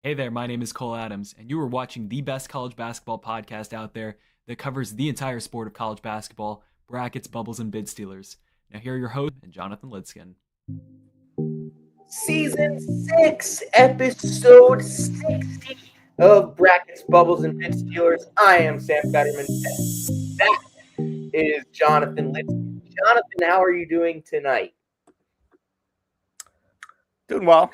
Hey there, my name is Cole Adams, and you are watching the best college basketball podcast out there that covers the entire sport of college basketball, brackets, bubbles, and bid stealers. Now, here are your hosts, Jonathan Lidskin. Season 6, Episode 60 of Brackets, Bubbles, and Bid Stealers. I am Sam Fetterman. That is Jonathan Lidsky. Jonathan, how are you doing tonight? Doing well.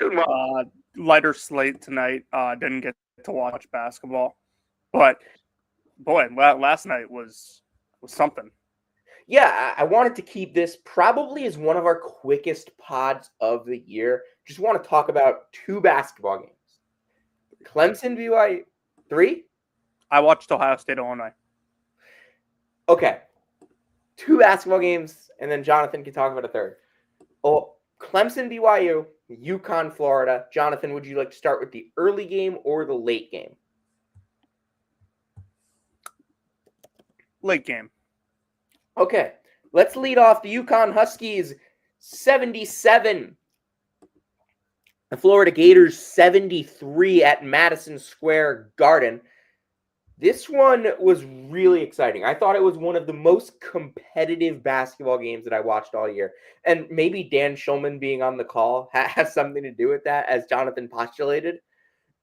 Lighter slate tonight. Didn't get to watch basketball, but boy, last night was something. Yeah, I wanted to keep this probably as one of our quickest pods of the year. Just want to talk about two basketball games. Clemson, BYU, 3? I watched Ohio State, Illinois. Okay. 2 basketball games, and then Jonathan can talk about a third. Oh, Clemson, BYU, UConn, Florida. Jonathan, would you like to start with the early game or the late game? Late game. Okay, let's lead off the UConn Huskies 77. The Florida Gators 73 at Madison Square Garden. This one was really exciting. I thought it was one of the most competitive basketball games that I watched all year. And maybe Dan Schulman being on the call has something to do with that, as Jonathan postulated.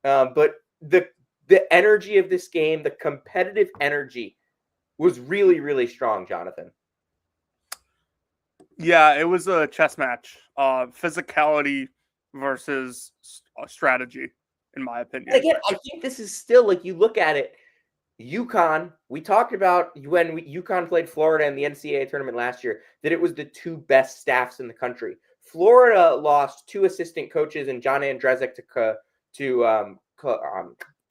But the energy of this game, the competitive energy, was really, really strong, Jonathan. Yeah, it was a chess match. Physicality versus strategy, in my opinion. Again, I think this is still, like, you look at it, UConn, we talked about when UConn played Florida in the NCAA tournament last year, that it was the 2 best staffs in the country. Florida lost 2 assistant coaches and John Andrezek to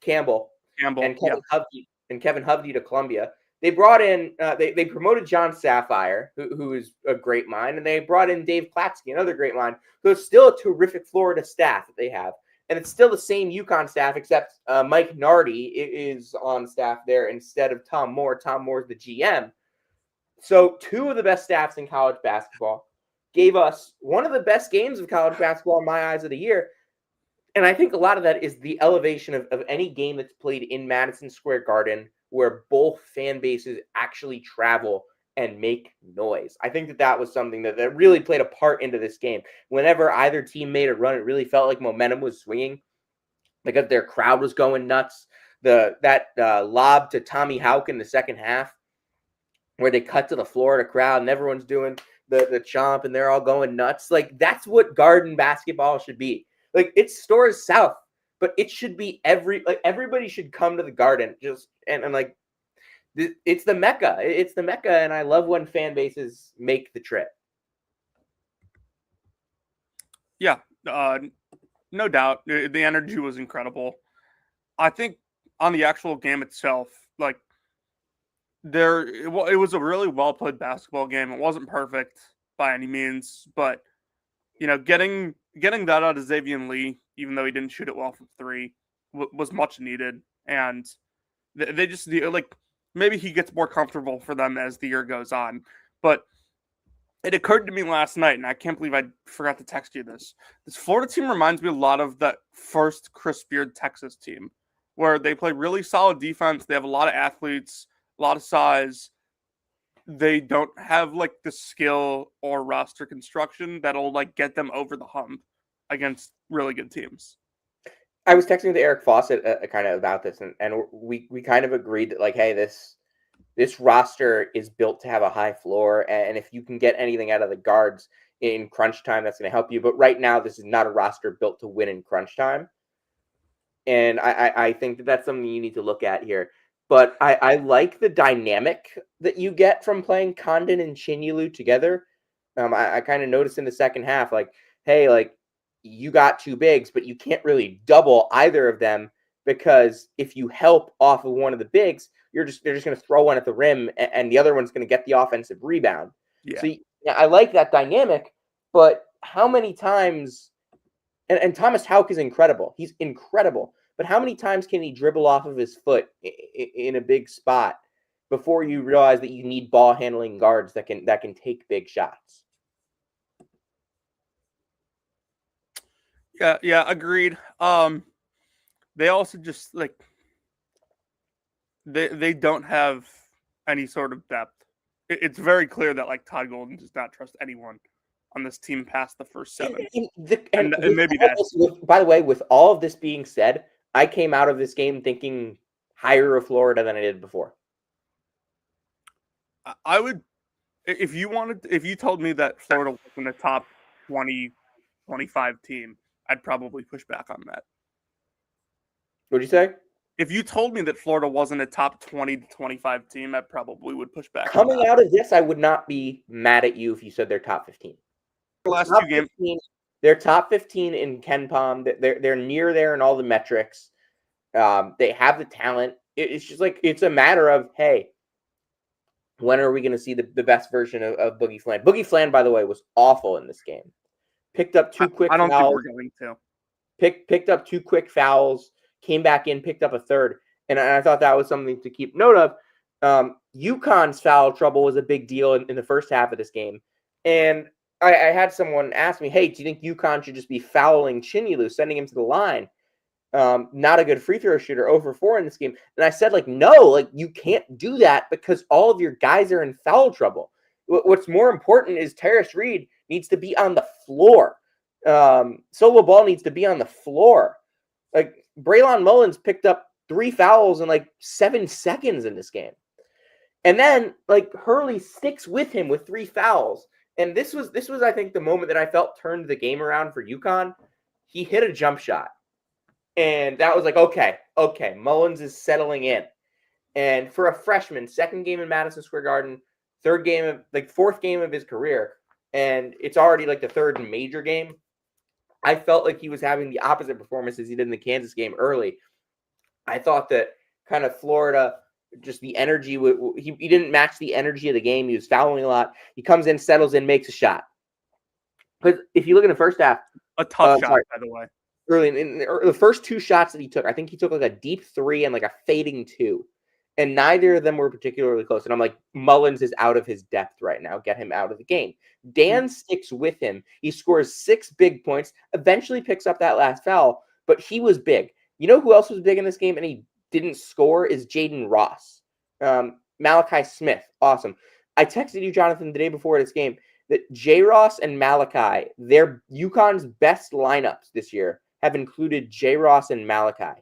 Campbell and Kevin Hovey to Columbia. They brought in, they promoted John Sapphire, who is a great mind, and they brought in Dave Klatsky, another great mind. So it's still a terrific Florida staff that they have. And it's still the same UConn staff, except Mike Nardi is on staff there instead of Tom Moore. Tom Moore's the GM. So 2 of the best staffs in college basketball gave us one of the best games of college basketball in my eyes of the year. And I think a lot of that is the elevation of any game that's played in Madison Square Garden, where both fan bases actually travel and make noise. I think that was something that really played a part into this game. Whenever either team made a run, it really felt like momentum was swinging because their crowd was going nuts. That lob to Tommy Houck in the second half, where they cut to the Florida crowd and everyone's doing the chomp and they're all going nuts. Like, that's what Garden basketball should be. Like, it's Stores South, but it should be everybody should come to the Garden. And like, it's the Mecca. It's the Mecca, and I love when fan bases make the trip. Yeah, no doubt. The energy was incredible. I think on the actual game itself, like, it was a really well played basketball game. It wasn't perfect by any means, but getting that out of Xavier Lee, even though he didn't shoot it well from 3, was much needed. And they just, like, maybe he gets more comfortable for them as the year goes on. But it occurred to me last night, and I can't believe I forgot to text you this. This Florida team reminds me a lot of that first Chris Beard Texas team, where they play really solid defense. They have a lot of athletes, a lot of size. They don't have, like, the skill or roster construction that'll, like, get them over the hump against really good teams. I was texting with Eric Fawcett kind of about this, and we kind of agreed that, like, hey, this roster is built to have a high floor, and if you can get anything out of the guards in crunch time, that's going to help you. But right now, this is not a roster built to win in crunch time. And I think that's something you need to look at here. But I like the dynamic that you get from playing Condon and Chinyelu together. I kind of noticed in the second half, like, hey, like, you got 2 bigs, but you can't really double either of them, because if you help off of one of the bigs, they're just going to throw one at the rim, and the other one's going to get the offensive rebound. Yeah. So I like that dynamic, but how many times? And Thomas Houck is incredible. He's incredible. But how many times can he dribble off of his foot in a big spot before you realize that you need ball handling guards that can take big shots? Yeah, agreed. they also just like they don't have any sort of depth. It's very clear that like Todd Golden does not trust anyone on this team past the first 7. And maybe that's by the way, with all of this being said, I came out of this game thinking higher of Florida than I did before. I would, if you told me that Florida wasn't a top 20, 25 team, I'd probably push back on that. What'd you say? If you told me that Florida wasn't a top 20 to 25 team, I probably would push back. Coming out of this, I would not be mad at you if you said they're top 15. The last top 2 games, 15, they're top 15 in KenPom. They're near there in all the metrics. They have the talent. It's just like it's a matter of, hey, when are we going to see the best version of Boogie Flan? Boogie Flan, by the way, was awful in this game. Picked up 2 quick fouls. I don't think we're going to. Picked up 2 quick fouls. Came back in, picked up a third, and I thought that was something to keep note of. UConn's foul trouble was a big deal in the first half of this game, and I had someone ask me, "Hey, do you think UConn should just be fouling Chinyelu, sending him to the line? Not a good free throw shooter, 0 for 4 in this game." And I said, like, no, like you can't do that because all of your guys are in foul trouble. What's more important is Terrace Reed needs to be on the floor. Solo Ball needs to be on the floor. Like Braylon Mullins picked up 3 fouls in like 7 seconds in this game. And then like Hurley sticks with him with 3 fouls. And this was I think the moment that I felt turned the game around for UConn. He hit a jump shot. And that was like, okay, Mullins is settling in. And for a freshman, 2nd game in Madison Square Garden, 4th game of his career, and it's already like the 3rd major game. I felt like he was having the opposite performance as he did in the Kansas game early. I thought that kind of Florida, just the energy, he didn't match the energy of the game. He was fouling a lot. He comes in, settles in, makes a shot. But if you look in the first half. A tough shot, by the way. Early in the first 2 shots that he took, I think he took like a deep 3 and like a fading 2. And neither of them were particularly close. And I'm like, Mullins is out of his depth right now. Get him out of the game. Dan sticks with him. He scores 6 big points, eventually picks up that last foul, but he was big. You know who else was big in this game and he didn't score is Jaden Ross. Malachi Smith, awesome. I texted you, Jonathan, the day before this game that J. Ross and Malachi, their UConn's best lineups this year have included J. Ross and Malachi.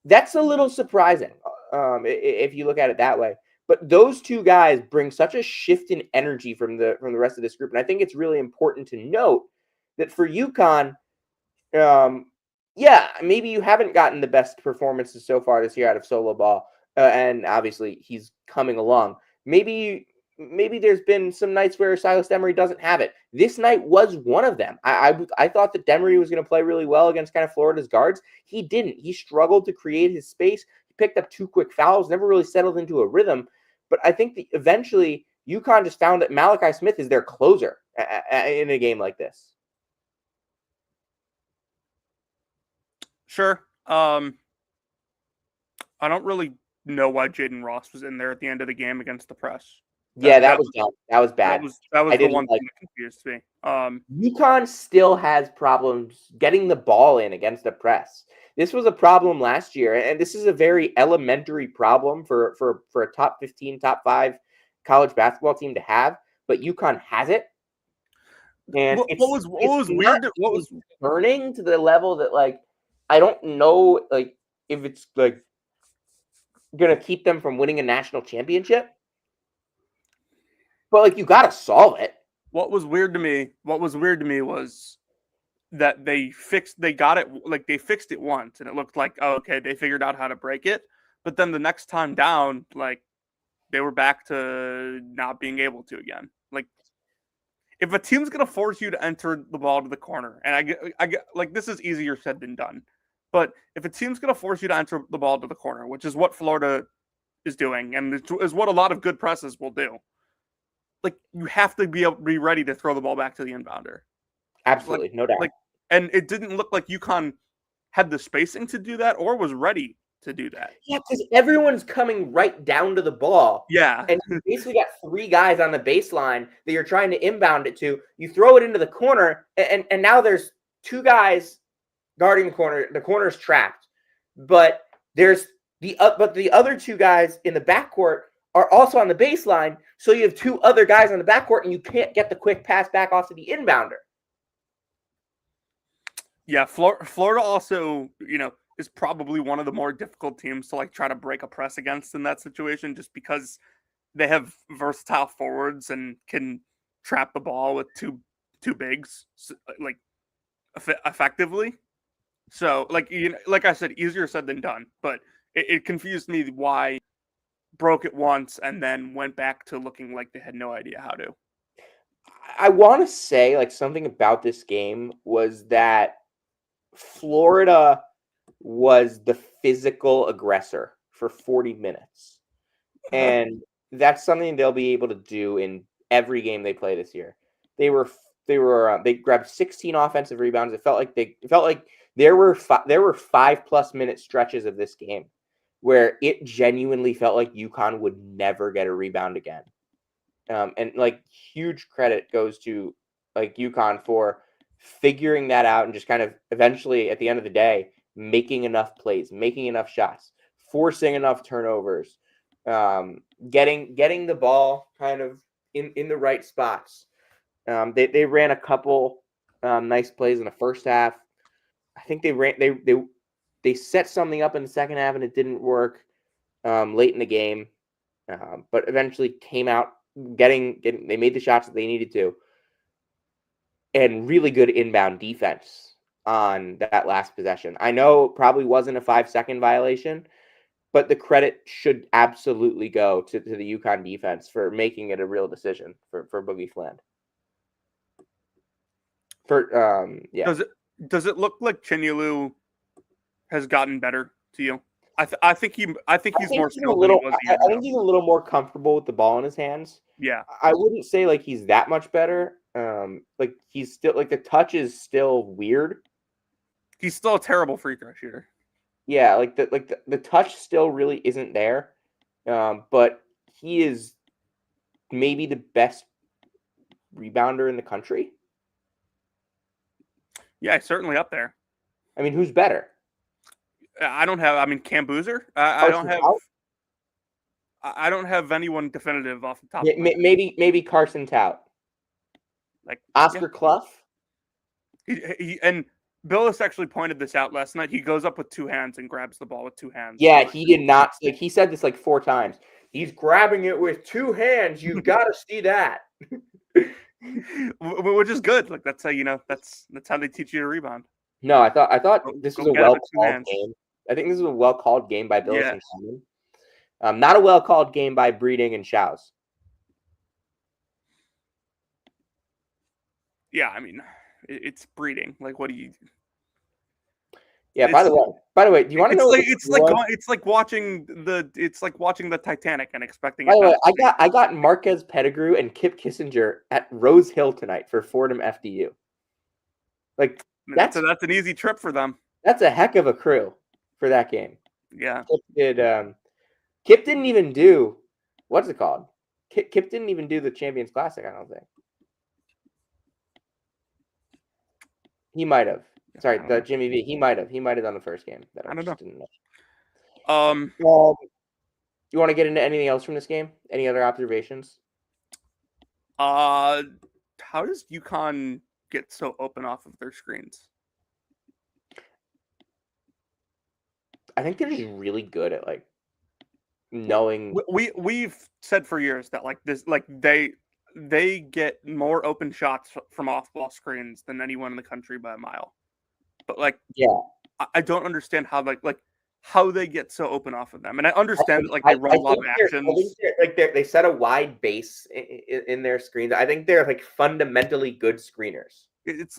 That's a little surprising if you look at it that way. But those 2 guys bring such a shift in energy from the rest of this group. And I think it's really important to note that for UConn, maybe you haven't gotten the best performances so far this year out of Solo Ball. And obviously he's coming along. Maybe there's been some nights where Silas Demery doesn't have it. This night was one of them. I thought that Demery was going to play really well against kind of Florida's guards. He didn't. He struggled to create his space. He picked up 2 quick fouls, never really settled into a rhythm. But I think that eventually UConn just found that Malachi Smith is their closer in a game like this. Sure. I don't really know why Jaden Ross was in there at the end of the game against the press. That was dumb. That was bad. That was the one thing that confused me. UConn still has problems getting the ball in against the press. This was a problem last year, and this is a very elementary problem for a top 15, top 5 college basketball team to have. But UConn has it, and what was weird? What was burning to the level that like I don't know like if it's like gonna keep them from winning a national championship. But like you gotta solve it. What was weird to me was that they fixed it once and it looked like, oh, okay, they figured out how to break it. But then the next time down, like they were back to not being able to again. Like if a team's gonna force you to enter the ball to the corner, and I get like this is easier said than done. But if a team's gonna force you to enter the ball to the corner, which is what Florida is doing, and is what a lot of good presses will do. Like you have to be ready to throw the ball back to the inbounder. Absolutely, no doubt. And it didn't look like UConn had the spacing to do that or was ready to do that. Yeah, because everyone's coming right down to the ball. Yeah. And you basically got 3 guys on the baseline that you're trying to inbound it to. You throw it into the corner, and now there's 2 guys guarding the corner. The corner's trapped. but there's but the other two guys in the backcourt are also on the baseline, so you have two other guys on the backcourt, and you can't get the quick pass back off to the inbounder. Yeah, Florida also, is probably one of the more difficult teams to try to break a press against in that situation, just because they have versatile forwards and can trap the ball with two bigs effectively. So like I said, easier said than done. But it confused me why broke it once and then went back to looking like they had no idea how to. I want to say something about this game was that Florida was the physical aggressor for 40 minutes. And that's something they'll be able to do in every game they play this year. They grabbed 16 offensive rebounds. It felt like there were 5+ minute stretches of this game where it genuinely felt like UConn would never get a rebound again. And huge credit goes to UConn for figuring that out and just kind of eventually at the end of the day making enough plays, making enough shots, forcing enough turnovers, getting the ball kind of in the right spots. They ran a couple nice plays in the first half. I think they set something up in the second half and it didn't work late in the game, but eventually came out they made the shots that they needed to, and really good inbound defense on that last possession. I know it probably wasn't a 5-second violation, but the credit should absolutely go to the UConn defense for making it a real decision for Boogie Fland. Yeah. Does it look like Chinyelu has gotten better to you? I think he's more skilled than he was. I think he's a little more comfortable with the ball in his hands. Yeah, I wouldn't say he's that much better. He's still the touch is still weird. He's still a terrible free throw shooter. Yeah, the touch still really isn't there. But he is maybe the best rebounder in the country. Yeah, he's certainly up there. I mean, who's better? Cam Boozer. I don't have anyone definitive off the top. Yeah, maybe Carson Tout. Oscar Clough. And Billis actually pointed this out last night. He goes up with two hands and grabs the ball with two hands. Yeah, he did not. He said this 4 times. He's grabbing it with 2 hands. You've got to see that. Which is good. That's how that's how they teach you to rebound. No, I thought this was a well-called game. I think this is a well-called game by Billis and Simon. Not a well-called game by Breeding and Shows. Yeah, I mean, it's Breeding. What do you? Yeah. By the way, do you want to know? It's like watching the Titanic and expecting. By the way, I got Marquez Pettigrew and Kip Kissinger at Rose Hill tonight for Fordham FDU. That's an easy trip for them. That's a heck of a crew for that game. Yeah. Kip didn't even do what's it called? Kip didn't even do the Champions Classic, I don't think. He might have. Sorry, the Jimmy V. He might have done the first game. I don't know. Didn't know. You want to get into anything else from this game? Any other observations? How does UConn get so open off of their screens? I think they're just really good at knowing. We've said for years that they get more open shots from off-ball screens than anyone in the country by a mile. But I don't understand how they get so open off of them. And I understand that they run a lot of actions. They set a wide base in their screens. I think they're fundamentally good screeners. It's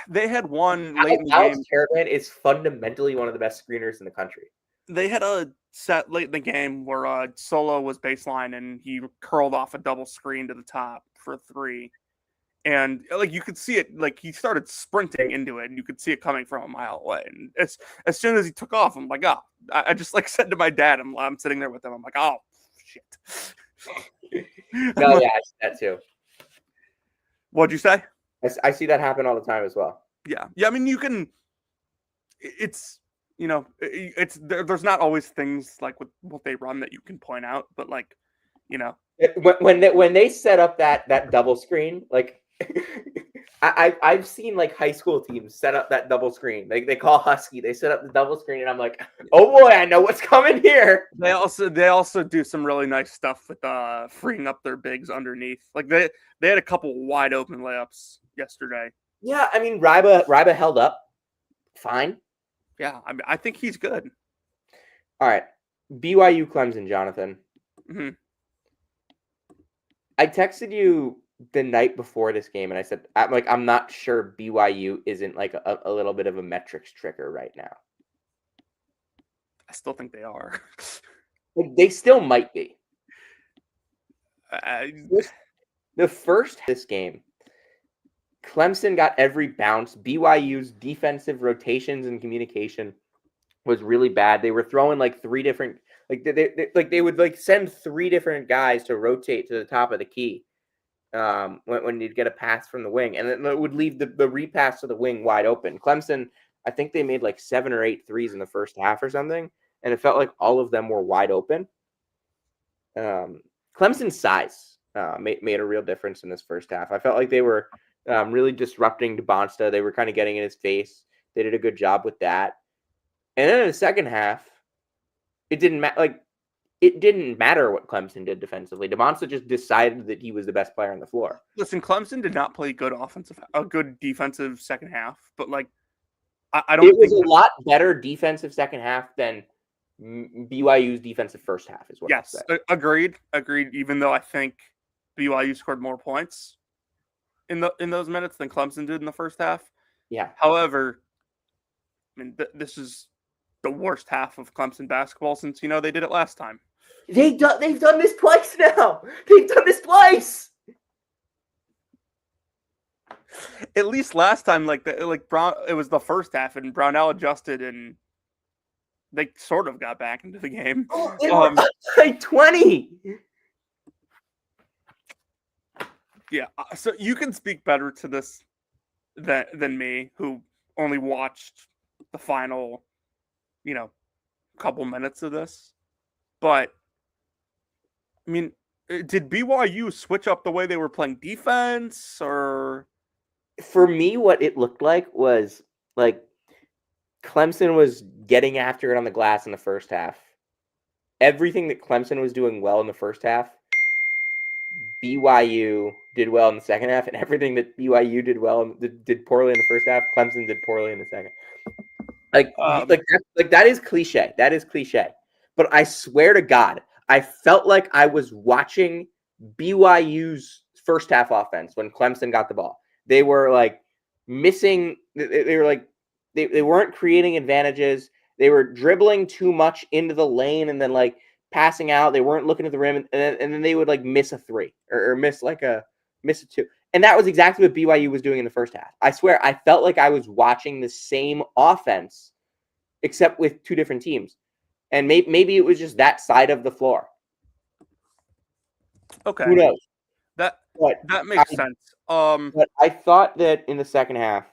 they had one late in the Alex game. Caravan is fundamentally one of the best screeners in the country. They had a set late in the game where Solo was baseline and he curled off a double screen to the top for a 3. And you could see it, he started sprinting into it and you could see it coming from a mile away. And as soon as he took off, I'm like, oh, I just said to my dad, I'm sitting there with him. I'm like, oh, shit. No, yeah, I see that too. What'd you say? I see that happen all the time as well. Yeah. Yeah. I mean, it's there's not always things like with what they run that you can point out, but like, when they set up that double screen, like I've seen like high school teams set up that double screen. Like they call Husky, they set up the double screen, and I'm like, oh boy, I know what's coming here. They also do some really nice stuff with freeing up their bigs underneath. Like they had a couple wide open layups yesterday. Yeah, I mean Ryba held up fine. Yeah, I mean I think he's good. All right, BYU Clemson, Jonathan. Mm-hmm. I texted you the night before this game, and I said, I'm not sure BYU isn't like a little bit of a metrics tricker right now. I still think they are. They still might be. The first this game, Clemson got every bounce. BYU's defensive rotations and communication was really bad. They were throwing like three different, they would like send three different guys to rotate to the top of the key when you'd get a pass from the wing, and then it would leave the repass to the wing wide open. Clemson, I think they made like 7 or 8 threes in the first half or something, and it felt like all of them were wide open. Clemson's size made a real difference in this first half. I felt like they were really disrupting DeBonsta. They were kind of getting in his face. They did a good job with that. And then in the second half, it didn't matter what Clemson did defensively. DeMonsta just decided that he was the best player on the floor. Listen, Clemson did not play a good defensive second half, but like I don't. It was a lot better defensive second half than BYU's defensive first half. Is what. Yes, agreed. Even though I think BYU scored more points in those minutes than Clemson did in the first half. Yeah. However, I mean, this is the worst half of Clemson basketball since they did it last time. They've done this twice now. They've done this twice. At least last time, Brown, it was the first half, and Brownell adjusted, and they sort of got back into the game. They were up by 20. Yeah, so you can speak better to this than me, who only watched the final, couple minutes of this. But I mean, did BYU switch up the way they were playing defense, or? For me, what it looked like was like Clemson was getting after it on the glass in the first half. Everything that Clemson was doing well in the first half, BYU did well in the second half, and everything that BYU did poorly in the first half, Clemson did poorly in the second. That is cliche. That is cliche. But I swear to God, I felt like I was watching BYU's first half offense when Clemson got the ball. They were like missing. They were like they weren't creating advantages. They were dribbling too much into the lane and then like passing out. They weren't looking at the rim, and then they would like miss a three or miss a two. And that was exactly what BYU was doing in the first half. I swear, I felt like I was watching the same offense, except with two different teams. And maybe it was just that side of the floor. Okay. Who knows? That makes sense. But I thought that in the second half,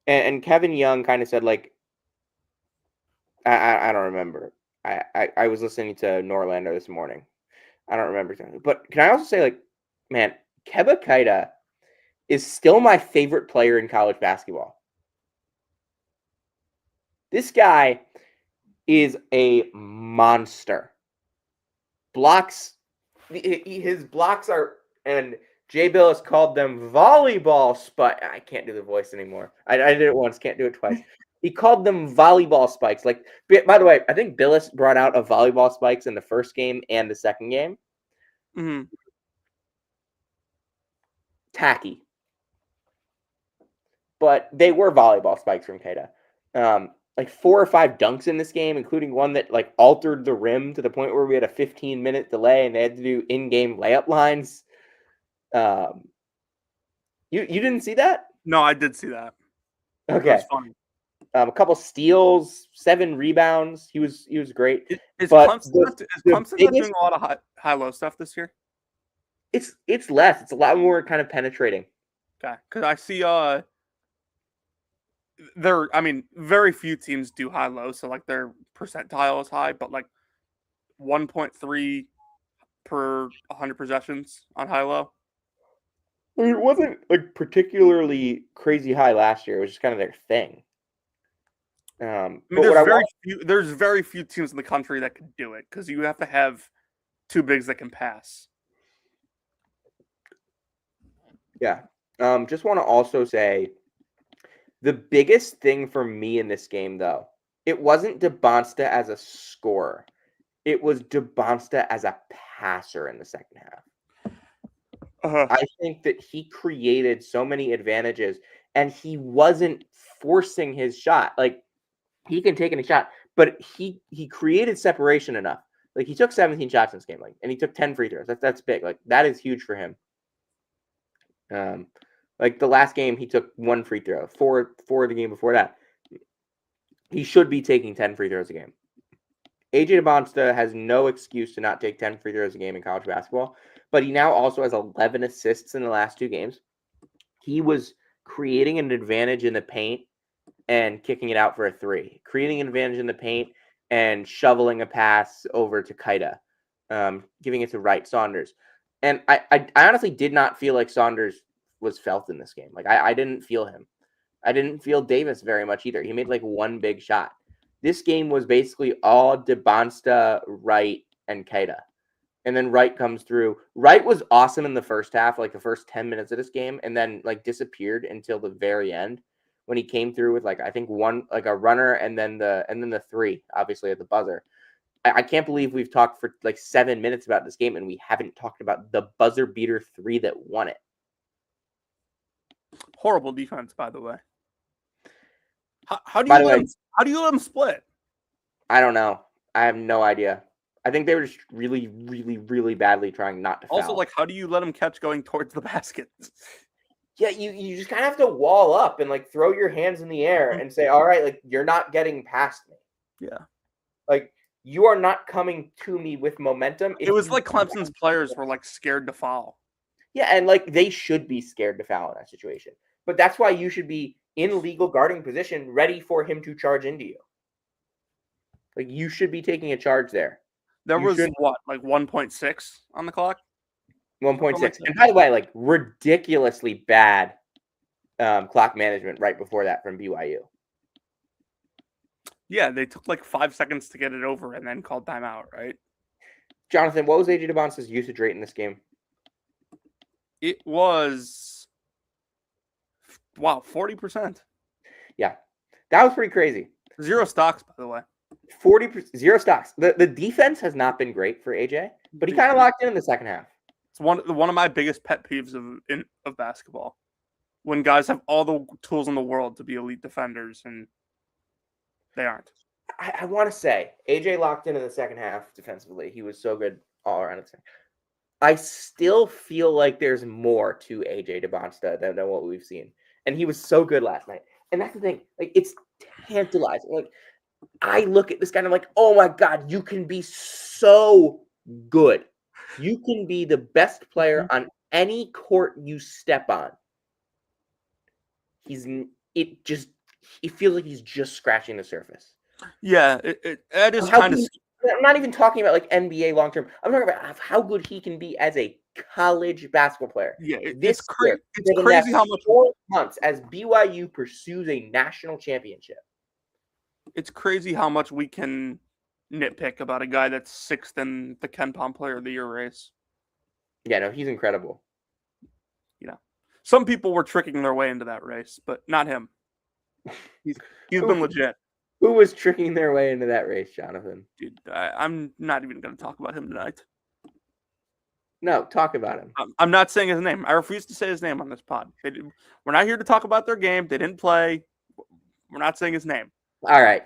and Kevin Young kind of said, like, I don't remember. I was listening to Norlander this morning. I don't remember exactly. But can I also say, like, man, Keba Kaida is still my favorite player in college basketball. This guy is a monster. His blocks are, and Jay Billis called them volleyball spikes. I can't do the voice anymore. I did it once, can't do it twice. He called them volleyball spikes. Like, by the way, I think Billis brought out a volleyball spikes in the first game and the second game. Mm-hmm. Tacky. But they were volleyball spikes from Kaida. Like 4 or 5 dunks in this game, including one that like altered the rim to the point where we had a 15-minute delay and they had to do in-game layup lines. You didn't see that? No, I did see that. Okay. It was funny. A couple steals, 7 rebounds. He was great. Is Clemson not doing a lot of high-low stuff this year? It's less. It's a lot more kind of penetrating. Okay, because I see very few teams do high-low, so like their percentile is high, but like 1.3 per 100 possessions on high-low. I mean, it wasn't like particularly crazy high last year. It was just kind of their thing. I mean, But what I want, there's very few teams in the country that can do it because you have to have two bigs that can pass. yeah, just want to also say the biggest thing for me in this game, though, it wasn't DeBonsta as a scorer. It was DeBonsta as a passer in the second half. I think that he created so many advantages, and he wasn't forcing his shot. Like, he can take any shot, but he created separation enough. Like, he took 17 shots in this game, like, and he took 10 free throws. That's big. Like, that is huge for him. Like the last game, he took 1 free throw. Four the game before that. He should be taking 10 free throws a game. AJ DeBonsta has no excuse to not take 10 free throws a game in college basketball, but he now also has 11 assists in the last 2 games. He was creating an advantage in the paint and kicking it out for a 3, creating an advantage in the paint and shoveling a pass over to Kaida, giving it to Wright Saunders. And I honestly did not feel like Saunders was felt in this game. Like, I didn't feel him. I didn't feel Davis very much either. He made like 1 big shot. This game was basically all DeBonsta, Wright, and Kaida. And then Wright comes through. Wright was awesome in the first half, like the first 10 minutes of this game, and then like disappeared until the very end when he came through with like I think one like a runner and then the 3, obviously at the buzzer. I can't believe we've talked for like 7 minutes about this game and we haven't talked about the buzzer beater 3 that won it. Horrible defense, by the way. How do you let them split? I don't know. I have no idea. I think they were just really, really, really badly trying not to foul. Also, like, how do you let them catch going towards the basket? Yeah, you just kind of have to wall up and like throw your hands in the air and say, all right, like you're not getting past me. Yeah. Like you are not coming to me with momentum. It was like Clemson's players were like scared to foul. Yeah, and like they should be scared to foul in that situation. But that's why you should be in legal guarding position, ready for him to charge into you. Like you should be taking a charge there. There was what, like 1.6 on the clock? 1.6. And by the way, like ridiculously bad clock management right before that from BYU. Yeah, they took like 5 seconds to get it over and then called timeout, right? Jonathan, what was AJ DeBonsta's usage rate in this game? It was 40%. Yeah, that was pretty crazy. 0 stocks, by the way. 40%, 0 stocks. The defense has not been great for AJ, but he kind of locked in the second half. It's one of my biggest pet peeves of basketball, when guys have all the tools in the world to be elite defenders and they aren't. I want to say AJ locked in the second half defensively. He was so good all around. I still feel like there's more to AJ DeBonsta than what we've seen, and he was so good last night. And that's the thing. Like it's tantalizing. Like I look at this guy and I'm like, oh my God, you can be so good. You can be the best player on any court you step on. It feels like he's just scratching the surface. Yeah, it is kind of. I'm not even talking about like NBA long term. I'm talking about how good he can be as a college basketball player. Yeah, it's crazy. It's crazy how much 4 months as BYU pursues a national championship. It's crazy how much we can nitpick about a guy that's 6th in the Ken Pom Player of the Year race. Yeah, no, he's incredible. You know, some people were tricking their way into that race, but not him. He's been legit. Who was tricking their way into that race, Jonathan? Dude, I'm not even going to talk about him tonight. No, talk about him. I'm not saying his name. I refuse to say his name on this pod. We're not here to talk about their game. They didn't play. We're not saying his name. All right.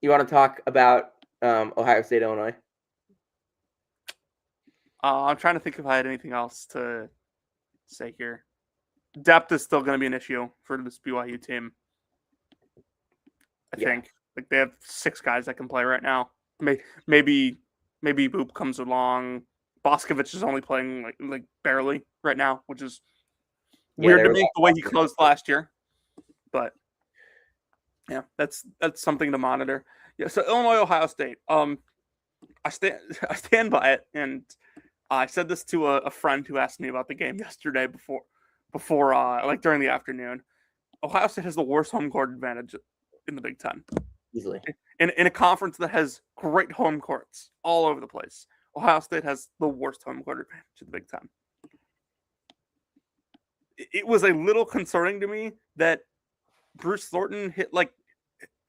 You want to talk about Ohio State, Illinois? I'm trying to think if I had anything else to say here. Depth is still going to be an issue for this BYU team. I think like they have 6 guys that can play right now. Maybe Boop comes along. Boscovich is only playing like barely right now, which is weird to me the way he closed last year. But Yeah, that's something to monitor. Yeah, so Illinois, Ohio State. I stand by it, and I said this to a friend who asked me about the game yesterday before like during the afternoon. Ohio State has the worst home court advantage in the Big Ten. Easily. In a conference that has great home courts all over the place, Ohio State has the worst home court advantage in the Big Ten. It was a little concerning to me that Bruce Thornton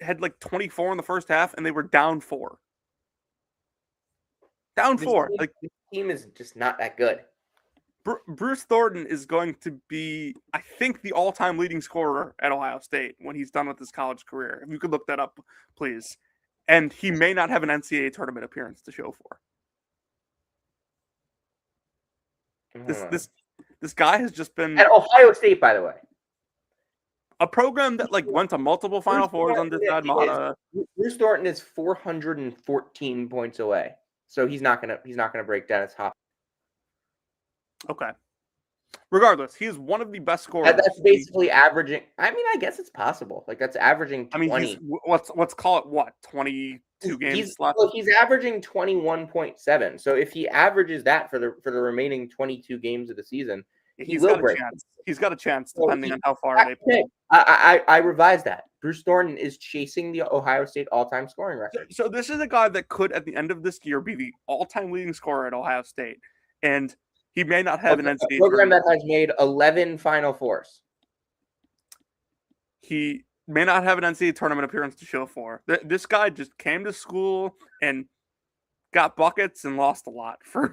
had 24 in the first half, and they were down 4. Down 4. This team is just not that good. Bruce Thornton is going to be, I think, the all-time leading scorer at Ohio State when he's done with his college career. If you could look that up, please. And he may not have an NCAA tournament appearance to show for. This guy has just been at Ohio State, by the way. A program that went to multiple Final Fours under Thad Matta. Bruce Thornton is 414 points away, so he's not gonna break Dennis Hopper. Okay. Regardless, he is one of the best scorers. That's basically averaging. I mean, I guess it's possible. That's averaging 20. I mean, let's call it 22 games left. Well, he's averaging 21.7. So if he averages that for the remaining 22 games of the season, he's got a chance. He's got a chance depending on how far they play. I revised that. Bruce Thornton is chasing the Ohio State all-time scoring record. So this is a guy that could, at the end of this year, be the all-time leading scorer at Ohio State, and he may not have an NCAA program that has made 11 Final Fours. He may not have an NCAA tournament appearance to show for. This guy just came to school and got buckets and lost a lot for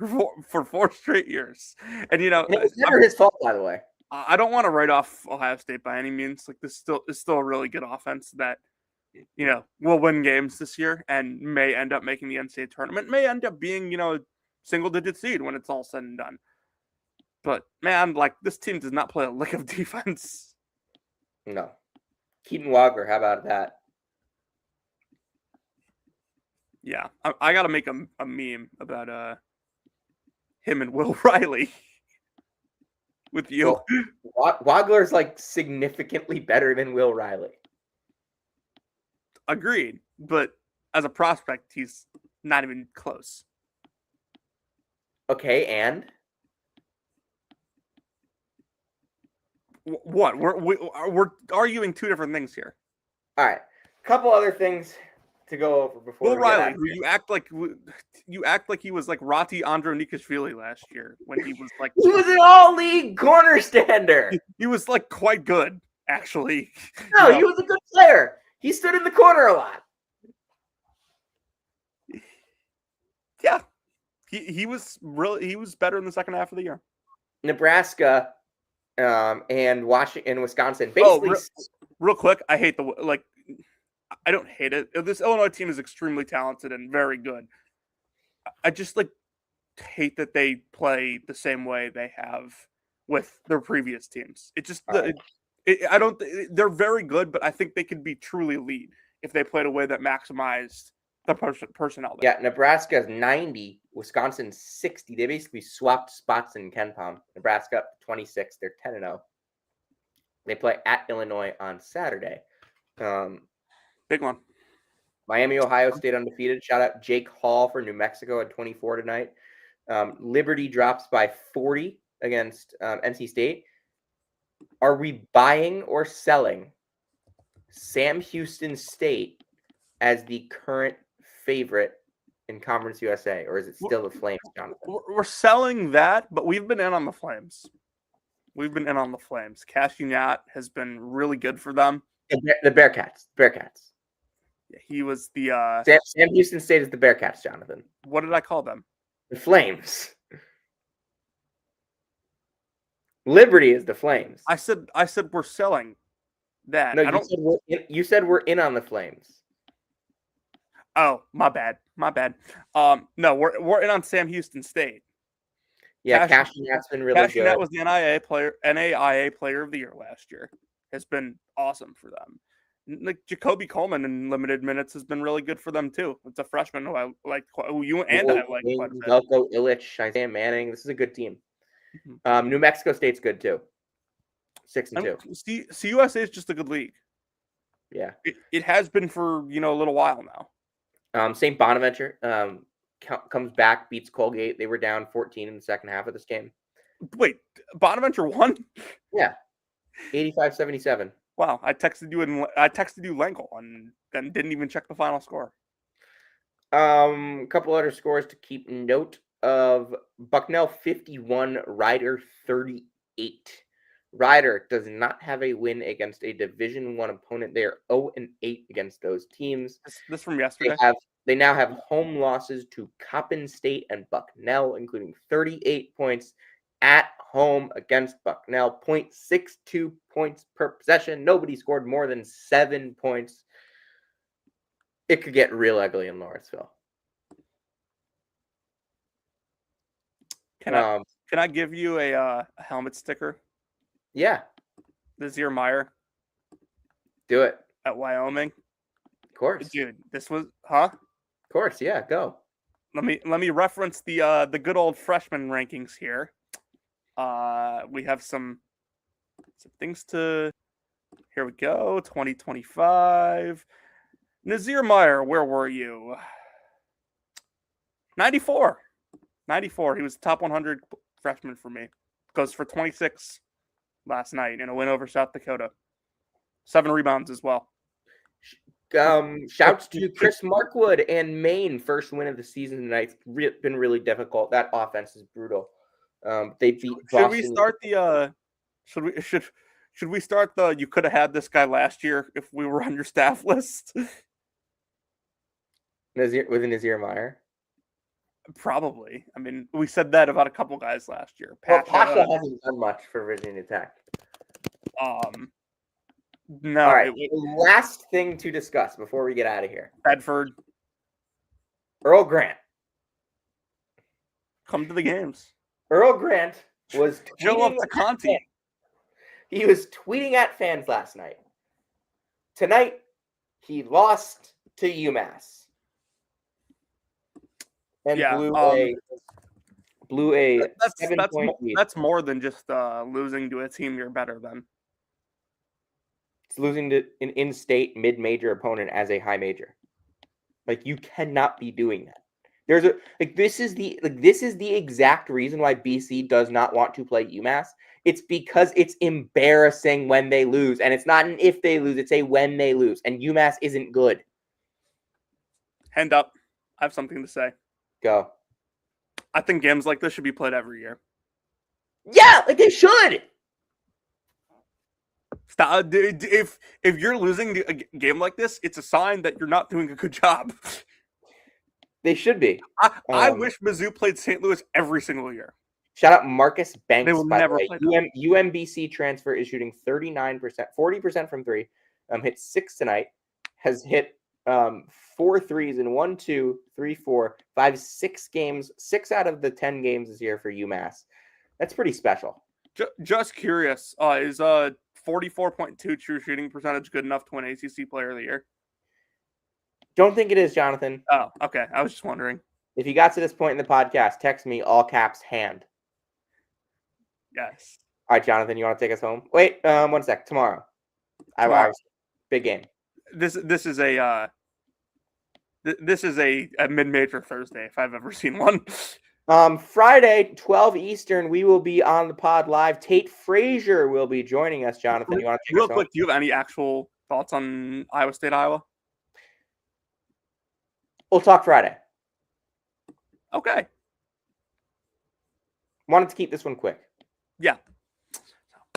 4 straight years. And it's never his fault, by the way. I don't want to write off Ohio State by any means. This is still a really good offense that will win games this year and may end up making the NCAA tournament. May end up being a single-digit seed when it's all said and done. But man, this team does not play a lick of defense. No. Keaton Walker, how about that? Yeah, I got to make a meme about him and Will Riley with you. Well, Wagler's significantly better than Will Riley. Agreed, but as a prospect, he's not even close. Okay, and what? We're arguing 2 different things here. All right, a couple other things to go over before Will Riley, who you act like he was like Rati Andronikashvili last year when he was he was an all-league corner stander. He was quite good, actually. No, he was a good player. He stood in the corner a lot. Yeah, he was better in the second half of the year. Nebraska and Washington and Wisconsin basically. Real quick, I hate I don't hate it. This Illinois team is extremely talented and very good. I just hate that they play the same way they have with their previous teams. It just I don't. They're very good, but I think they could be truly elite if they played a way that maximized the personnel. Yeah, Nebraska's 90, Wisconsin 60. They basically swapped spots in KenPom. Nebraska up 26. They're 10-0. They play at Illinois on Saturday. Big one. Miami, Ohio State undefeated. Shout out Jake Hall for New Mexico at 24 tonight. Liberty drops by 40 against NC State. Are we buying or selling Sam Houston State as the current favorite in Conference USA, or is it still the Flames, Jonathan? We're selling that, but we've been in on the Flames. Cash Unat has been really good for them. The Bearcats. Yeah, he was the Sam Houston State is the Bearcats, Jonathan. What did I call them? The Flames. Liberty is the Flames. I said we're selling that. No, you said we're in on the Flames. Oh, my bad. No, we're in on Sam Houston State. Yeah, Cash Unat's been really good. Cash Unat was the NAIA player of the year last year. Has been awesome for them. Jacoby Coleman in limited minutes has been really good for them too. It's a freshman who I like. Who you and I like quite a bit. Zelko Illich, Isaiah Manning. This is a good team. Mm-hmm. New Mexico State's good too. 6-2. CUSA is just a good league. Yeah. It has been for, a little while now. St. Bonaventure comes back, beats Colgate. They were down 14 in the second half of this game. Wait, Bonaventure won? Yeah. 85-77. Wow, I texted you Langle and then didn't even check the final score. A couple other scores to keep note of: Bucknell 51, Rider 38. Rider does not have a win against a Division I opponent. They are 0-8 against those teams. This from yesterday. They now have home losses to Coppin State and Bucknell, including 38 points at home against Bucknell, 0.62 points per possession. Nobody scored more than 7 points. It could get real ugly in Lawrenceville. Can I give you a helmet sticker? Yeah. Nazir Meyer. Do it. At Wyoming. Of course. Dude, this was Of course, yeah, go. Let me reference the good old freshman rankings here. We have some things to. Here we go. 2025. Nazir Meyer, where were you? 94. 94. He was top 100 freshman for me. Goes for 26 last night in a win over South Dakota. 7 rebounds as well. Shouts to Chris Markwood and Maine, first win of the season tonight. It's been really difficult. That offense is brutal. They beat Boston. Should we start the should we start the you could have had this guy last year if we were on your staff list? Nazir Meyer? Probably. I mean, we said that about a couple guys last year. Pasha hasn't done much for Virginia Tech. No. All right. Last thing to discuss before we get out of here. Bedford. Earl Grant. Come to the games. Earl Grant was Joe up to Conti. He was tweeting at fans last night. Tonight, he lost to UMass. And blew a 7-point lead. That's more than just losing to a team you're better than. It's losing to an in-state mid-major opponent as a high major. Like, you cannot be doing that. This is the exact reason why BC does not want to play UMass. It's because it's embarrassing when they lose, and it's not an if they lose, it's a when they lose, and UMass isn't good. Hand up. I have something to say. Go. I think games like this should be played every year. Yeah, like they should. Stop. If you're losing a game like this, it's a sign that you're not doing a good job. They should be. I wish Mizzou played St. Louis every single year. Shout out Marcus Banks. They will never play UMBC transfer is shooting 39%, 40% from three. Hit 6 tonight. Has hit 4 threes in 1, 2, 3, 4, 5, 6 games. 6 out of the 10 games this year for UMass. That's pretty special. Just curious, is 44.2 true shooting percentage good enough to win ACC Player of the Year? Don't think it is, Jonathan. Oh, okay. I was just wondering. If you got to this point in the podcast, text me all caps hand. Yes. All right, Jonathan, you want to take us home? Wait, 1 sec. Tomorrow. Big game. This is a mid-major Thursday if I've ever seen one. Friday, 12 Eastern, we will be on the pod live. Tate Frazier will be joining us, Jonathan. You want to take real us quick, home? do you have any actual thoughts on Iowa State, Iowa? We'll talk Friday. Okay. Wanted to keep this one quick. Yeah.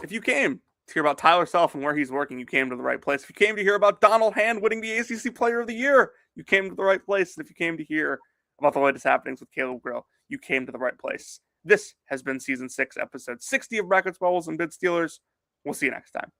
If you came to hear about Tyler Self and where he's working, you came to the right place. If you came to hear about Donald Hand winning the ACC Player of the Year, you came to the right place. And if you came to hear about the latest happenings with Caleb Grill, you came to the right place. This has been Season 6, Episode 60 of Brackets, Bubbles, and Bid Stealers. We'll see you next time.